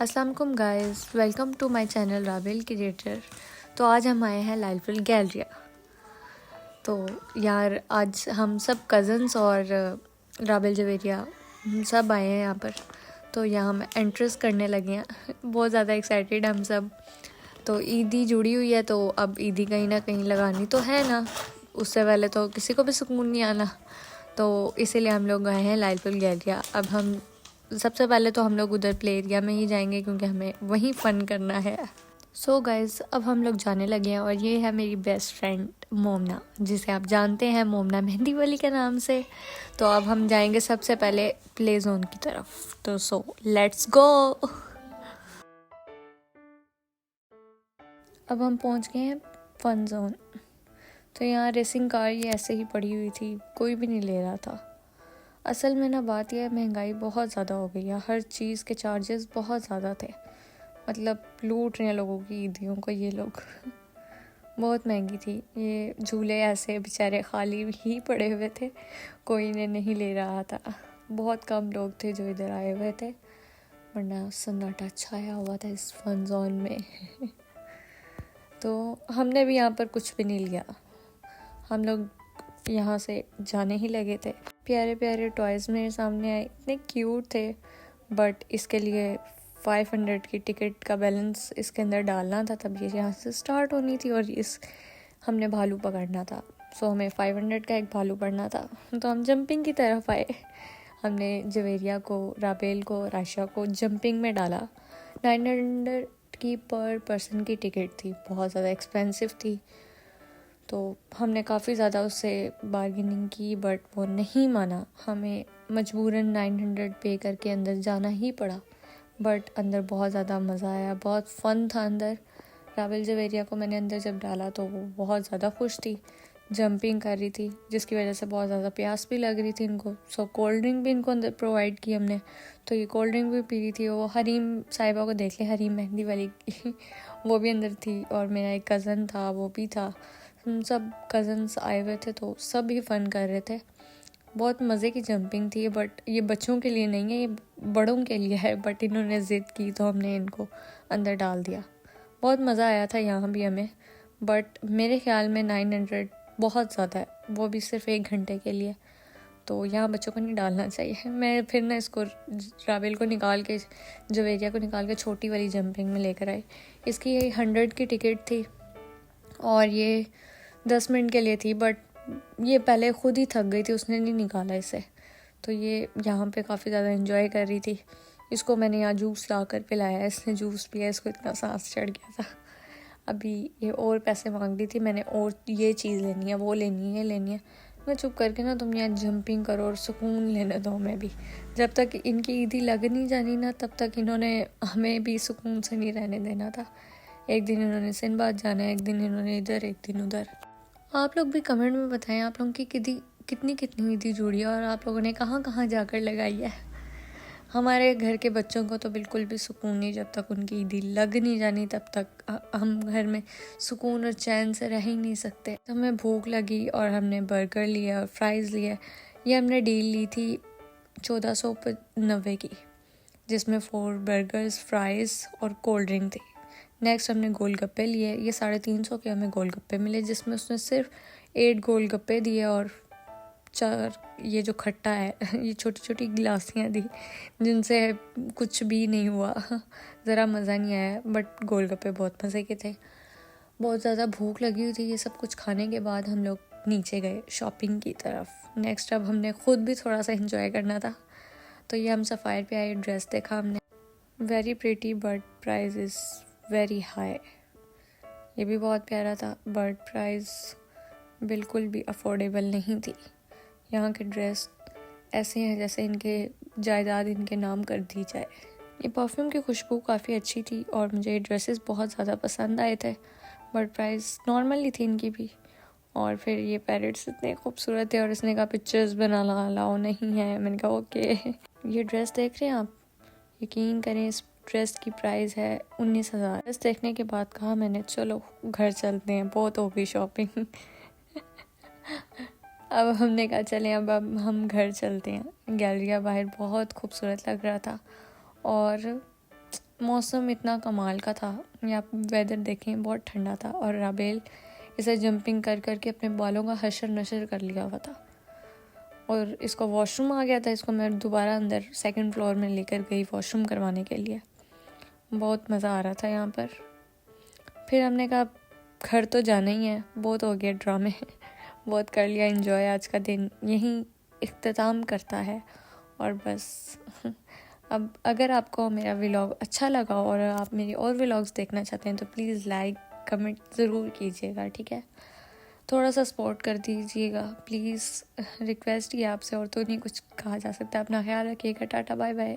अस्सलाम वालेकुम guys, welcome to my channel Rabel creator. तो आज हम आए हैं लालफिल गैलरिया। तो यार आज हम सब कज़न्स और राबेल जवेरिया हम सब आए हैं यहाँ पर। तो यहाँ हम एंट्रेंस करने लगे हैं। बहुत ज़्यादा एक्साइटेड हम सब। तो ईदी जुड़ी हुई है, तो अब ईदी कहीं ना कहीं लगानी तो है ना, उससे पहले तो किसी को भी सुकून नहीं आना। तो इसीलिए हम लोग गए हैं लालफिल गैलरिया। अब हम सबसे पहले तो हम लोग उधर प्ले एरिया में ही जाएंगे क्योंकि हमें वहीं फ़न करना है। सो गाइज़, अब हम लोग जाने लगे हैं और ये है मेरी बेस्ट फ्रेंड मोमना, जिसे आप जानते हैं मोमना मेहंदी वाली के नाम से। तो अब हम जाएंगे सबसे पहले प्ले जोन की तरफ। तो सो लेट्स गो। अब हम पहुंच गए हैं फन जोन। तो यहाँ रेसिंग कार ये ऐसे ही पड़ी हुई थी, कोई भी नहीं ले रहा था। असल में ना बात यह है, महंगाई बहुत ज़्यादा हो गई है, हर चीज़ के चार्जेस बहुत ज़्यादा थे। मतलब लूट रहे हैं लोगों की ईदियों को ये लोग। बहुत महंगी थी। ये झूले ऐसे बेचारे खाली ही पड़े हुए थे, कोई इन्हें नहीं ले रहा था। बहुत कम लोग थे जो इधर आए हुए थे, वरना सन्नाटा छाया हुआ था इस फन जोन में। तो हमने भी यहाँ पर कुछ भी नहीं लिया, हम लोग यहाँ से जाने ही लगे थे। प्यारे प्यारे टॉयज़ मेरे सामने आए, इतने क्यूट थे। बट इसके लिए 500 की टिकट का बैलेंस इसके अंदर डालना था, तब ये यहाँ से स्टार्ट होनी थी। और हमने भालू पकड़ना था। सो हमें 500 का एक भालू पकड़ना था। तो हम जंपिंग की तरफ आए। हमने जवेरिया को, राबेल को, राशा को जंपिंग में डाला। 900 की पर पर्सन की टिकट थी, बहुत ज़्यादा एक्सपेंसिव थी। तो हमने काफ़ी ज़्यादा उससे बार्गेनिंग की, बट वो नहीं माना। हमें मजबूरन 900 पे करके अंदर जाना ही पड़ा। बट अंदर बहुत ज़्यादा मज़ा आया, बहुत फ़न था अंदर। राबेल जवेरिया को मैंने अंदर जब डाला तो वो बहुत ज़्यादा खुश थी, जंपिंग कर रही थी, जिसकी वजह से बहुत ज़्यादा प्यास भी लग रही थी इनको। सो कोल्ड ड्रिंक भी इनको अंदर प्रोवाइड की हमने, तो ये कोल्ड ड्रिंक भी पी रही थी। वो हरीम साहिबा को देख ले, हरीम मेहंदी वाली वो भी अंदर थी। और मेरा एक कज़न था, वो भी था। हम सब कज़न्स आए हुए थे, तो सब ही फ़न कर रहे थे। बहुत मज़े की जंपिंग थी। बट ये बच्चों के लिए नहीं है, ये बड़ों के लिए है। बट इन्होंने ज़िद की तो हमने इनको अंदर डाल दिया। बहुत मज़ा आया था यहाँ भी हमें। बट मेरे ख्याल में 900 बहुत ज़्यादा है, वो भी सिर्फ 1 घंटे के लिए। तो यहाँ बच्चों को नहीं डालना चाहिए। मैं फिर ना इसको, राबेल को निकाल के, जवेरिया को निकाल के छोटी वाली जंपिंग में लेकर आई। इसकी 100 की टिकट थी और ये 10 मिनट के लिए थी। बट ये पहले खुद ही थक गई थी, उसने नहीं निकाला इसे। तो ये यहाँ पे काफ़ी ज़्यादा एंजॉय कर रही थी। इसको मैंने यहाँ जूस ला कर पिलाया, इसने जूस पिया, इसको इतना सांस चढ़ गया था। अभी ये और पैसे मांग रही थी, मैंने और ये चीज़ लेनी है, वो लेनी है, ये लेनी है। मैं चुप करके ना, तुम यहाँ जंपिंग करो और सुकून लेने दो हमें भी। जब तक इनकी ईदी लग नहीं जानी ना, तब तक इन्होंने हमें भी सुकून से नहीं रहने देना था। एक दिन इन्होंने सिंबाद जाना है, एक दिन इन्होंने इधर, एक दिन उधर। आप लोग भी कमेंट में बताएं आप लोगों की कितनी कितनी ईदी जुड़ी है और आप लोगों ने कहाँ कहाँ जाकर लगाई है। हमारे घर के बच्चों को तो बिल्कुल भी सुकून नहीं, जब तक उनकी ईदी लग नहीं जानी तब तक हम घर में सुकून और चैन से रह ही नहीं सकते। तो हमें भूख लगी और हमने बर्गर लिया और फ्राइज़ लिया। ये हमने डील ली थी 1490 की, जिसमें 4 बर्गर्स, फ्राइज़ और कोल्ड ड्रिंक थी। नेक्स्ट हमने गोलगप्पे लिए। ये 350 के हमें गोलगप्पे मिले, जिसमें उसने सिर्फ 8 गोलगप्पे दिए और 4 ये जो खट्टा है ये छोटी छोटी गिलासियाँ दी, जिनसे कुछ भी नहीं हुआ। ज़रा मज़ा नहीं आया। बट गोलगप्पे बहुत मज़े के थे। बहुत ज़्यादा भूख लगी हुई थी। ये सब कुछ खाने के बाद हम लोग नीचे गए शॉपिंग की तरफ। नेक्स्ट अब हमने ख़ुद भी थोड़ा सा एंजॉय करना था, तो ये हम सफ़ायर पे आए। ड्रेस देखा हमने, very pretty but price is very high. ये भी बहुत प्यारा था, बट प्राइस बिल्कुल भी अफोर्डेबल नहीं थी। यहाँ के ड्रेस ऐसे हैं जैसे इनके जायदाद इनके नाम कर दी जाए। ये परफ्यूम की खुशबू काफ़ी अच्छी थी और मुझे ये ड्रेसेस बहुत ज़्यादा पसंद आए थे। बट प्राइस नॉर्मली थी इनकी भी। और फिर ये पैरेट्स इतने खूबसूरत थे और इसने कहा पिक्चर्स बना लाओ, नहीं है। मैंने कहा ओके। ये ड्रेस देख रहे हैं आप, यकीन करें इस ड्रेस की प्राइस है 19,000। ड्रेस देखने के बाद कहा मैंने चलो घर चलते हैं, बहुत हो गई शॉपिंग। अब हमने कहा चलें अब हम घर चलते हैं। गैलरिया बाहर बहुत खूबसूरत लग रहा था और मौसम इतना कमाल का था, या आप वेदर देखें बहुत ठंडा था, और राबेल इसे जंपिंग कर करके अपने बालों का हशर नशर कर लिया हुआ था। और इसको वॉशरूम आ गया था, इसको मैं दोबारा अंदर सेकंड फ्लोर में लेकर गई वॉशरूम करवाने के लिए। बहुत मज़ा आ रहा था यहाँ पर। फिर हमने कहा घर तो जाना ही है, बहुत हो गया ड्रामे बहुत कर लिया एंजॉय। आज का दिन यहीं इख्तिताम करता है। और बस अब अगर आपको मेरा व्लॉग अच्छा लगा और आप मेरी और व्लॉग्स देखना चाहते हैं तो प्लीज़ लाइक कमेंट ज़रूर कीजिएगा, ठीक है। थोड़ा सा सपोर्ट कर दीजिएगा प्लीज़, रिक्वेस्ट ही आपसे, और तो नहीं कुछ कहा जा सकता। अपना ख्याल रखिएगा, टाटा बाय बाय।